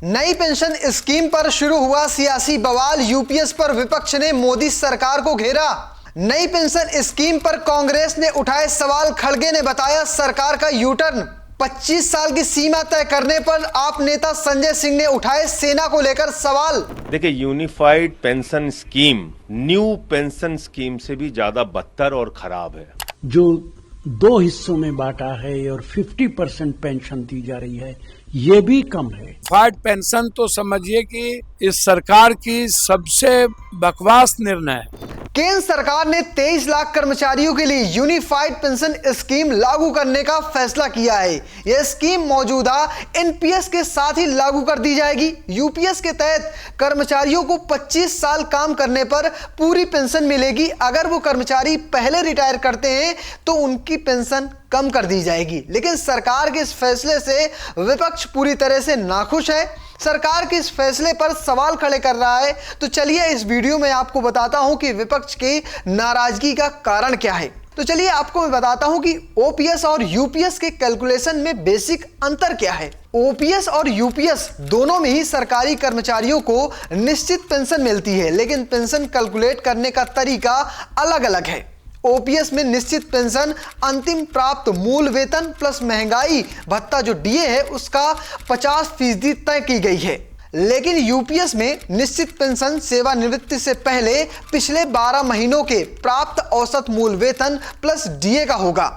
नई pension scheme पर शुरू हुआ सियासी बवाल। यूपीएस पर विपक्ष ने मोदी सरकार को घेरा। नई पेंशन स्कीम पर कांग्रेस ने उठाए सवाल। खड़गे ने बताया सरकार का यू टर्न। 25 साल की सीमा तय करने पर आप नेता संजय सिंह ने उठाए सेना को लेकर सवाल। देखिए, unified pension scheme new pension scheme से भी ज्यादा बदतर और खराब है। जो दो हिस्सों में बांटा है और 50% पेंशन दी जा रही है, ये भी कम है। यूनिफाइड पेंशन तो समझिए कि इस सरकार की सबसे बकवास निर्णय है। केंद्र सरकार ने 23 लाख कर्मचारियों के लिए यूनिफाइड पेंशन स्कीम लागू करने का फैसला किया है। यह स्कीम मौजूदा एनपीएस के साथ ही लागू कर दी जाएगी। यूपीएस के तहत कर्मचारियों को 25 साल काम करने पर पूरी पेंशन मिलेगी। अगर वो कर्मचारी पहले रिटायर करते हैं तो उनकी पेंशन कम कर दी जाएगी। लेकिन सरकार के इस फैसले से विपक्ष पूरी तरह से नाखुश है। सरकार के इस फैसले पर सवाल खड़े कर रहा है। तो चलिए इस वीडियो में आपको बताता हूं कि विपक्ष की नाराजगी का कारण क्या है। तो चलिए आपको मैं बताता हूं कि ओपीएस और यूपीएस के कैलकुलेशन में बेसिक अंतर क्या है। ओपीएस और यूपीएस दोनों में ही सरकारी कर्मचारियों को निश्चित पेंशन मिलती है, लेकिन पेंशन कैलकुलेट करने का तरीका अलग अलग है। ओपीएस में निश्चित पेंशन अंतिम प्राप्त मूल वेतन प्लस महंगाई भत्ता जो डीए है उसका 50% तय की गई है। लेकिन यूपीएस में निश्चित पेंशन सेवानिवृत्ति से पहले पिछले 12 महीनों के प्राप्त औसत मूल वेतन प्लस डीए का होगा।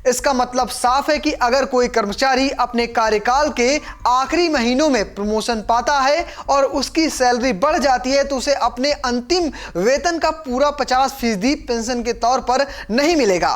इसका मतलब साफ है कि अगर कोई कर्मचारी अपने कार्यकाल के आखिरी महीनों में प्रमोशन पाता है और उसकी सैलरी बढ़ जाती है तो उसे अपने अंतिम वेतन का पूरा 50% पेंशन के तौर पर नहीं मिलेगा।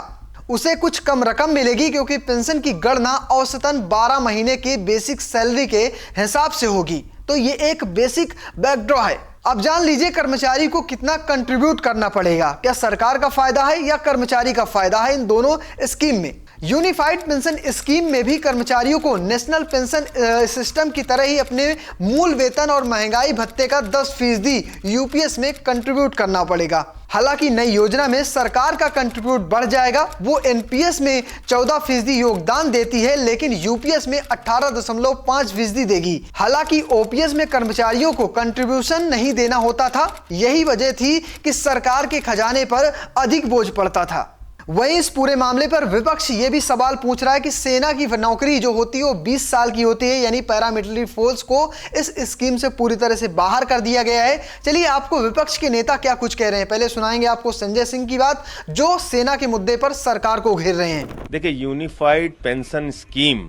उसे कुछ कम रकम मिलेगी, क्योंकि पेंशन की गणना औसतन 12 महीने के बेसिक सैलरी के हिसाब से होगी। तो ये एक बेसिक बैकड्रॉ है। अब जान लीजिए कर्मचारी को कितना कंट्रीब्यूट करना पड़ेगा। क्या सरकार का फायदा है या कर्मचारी का फायदा है इन दोनों स्कीम में। यूनिफाइड पेंशन स्कीम में भी कर्मचारियों को नेशनल पेंशन सिस्टम की तरह ही अपने मूल वेतन और महंगाई भत्ते का 10% यूपीएस में कंट्रीब्यूट करना पड़ेगा। हालांकि नई योजना में सरकार का कंट्रीब्यूट बढ़ जाएगा। वो एनपीएस में 14% योगदान देती है, लेकिन यूपीएस में 18.5% देगी। हालांकि ओपीएस में कर्मचारियों को कंट्रीब्यूशन नहीं देना होता था। यही वजह थी कि सरकार के खजाने पर अधिक बोझ पड़ता था। वहीं इस पूरे मामले पर विपक्ष ये भी सवाल पूछ रहा है कि सेना की नौकरी जो होती है वो 20 साल की होती है, यानी पैरामिलिट्री फोर्स को इस स्कीम से पूरी तरह से बाहर कर दिया गया है। चलिए आपको विपक्ष के नेता क्या कुछ कह रहे हैं, पहले सुनाएंगे आपको संजय सिंह की बात, जो सेना के मुद्दे पर सरकार को घेर रहे हैं। देखिए, unified pension scheme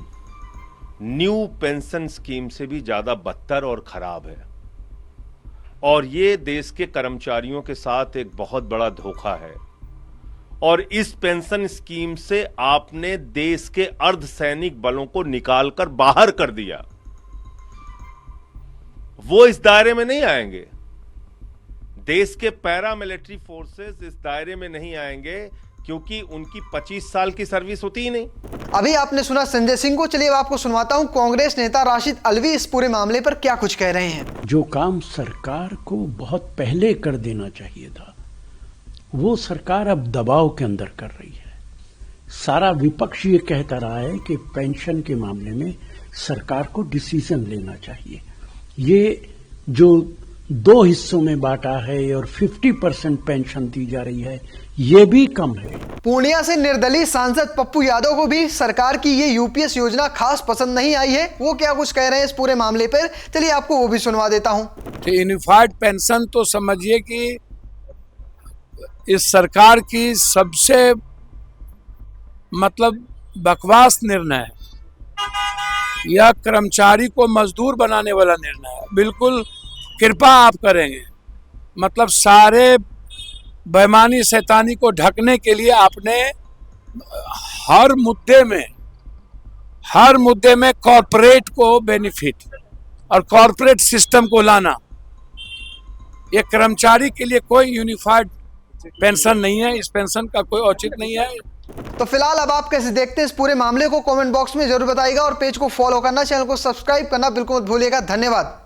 new pension scheme से भी ज्यादा बदतर और खराब है, और ये देश के कर्मचारियों के साथ एक बहुत बड़ा धोखा है। और इस पेंशन स्कीम से आपने देश के अर्धसैनिक बलों को निकालकर बाहर कर दिया। वो इस दायरे में नहीं आएंगे। देश के पैरामिलिट्री फोर्सेस इस दायरे में नहीं आएंगे, क्योंकि उनकी 25 साल की सर्विस होती ही नहीं। अभी आपने सुना संजय सिंह को। चलिए आपको सुनवाता हूं कांग्रेस नेता राशिद अलवी इस पूरे मामले पर क्या कुछ कह रहे हैं। जो काम सरकार को बहुत पहले कर देना चाहिए था, वो सरकार अब दबाव के अंदर कर रही है। सारा विपक्ष ये कहता रहा है कि पेंशन के मामले में सरकार को डिसीजन लेना चाहिए। ये जो दो हिस्सों में बांटा है और 50% पेंशन दी जा रही है, ये भी कम है। पूर्णिया से निर्दलीय सांसद पप्पू यादव को भी सरकार की ये यूपीएस योजना खास पसंद नहीं आई है। वो क्या कुछ कह रहे हैं इस पूरे मामले पर, चलिए आपको वो भी सुनवा देता हूं। यूनिफाइड पेंशन तो समझिए कि इस सरकार की सबसे बकवास निर्णय है। यह कर्मचारी को मजदूर बनाने वाला निर्णय है। बिल्कुल कृपा आप करेंगे, सारे बेईमानी शैतानी को ढकने के लिए आपने हर मुद्दे में कॉरपोरेट को बेनिफिट और कॉरपोरेट सिस्टम को लाना। यह कर्मचारी के लिए कोई यूनिफाइड पेंशन नहीं है। इस पेंशन का कोई औचित्य नहीं है। तो फिलहाल अब आप कैसे देखते हैं इस पूरे मामले को, कमेंट बॉक्स में जरूर बताइएगा और पेज को फॉलो करना, चैनल को सब्सक्राइब करना बिल्कुल मत भूलिएगा। धन्यवाद।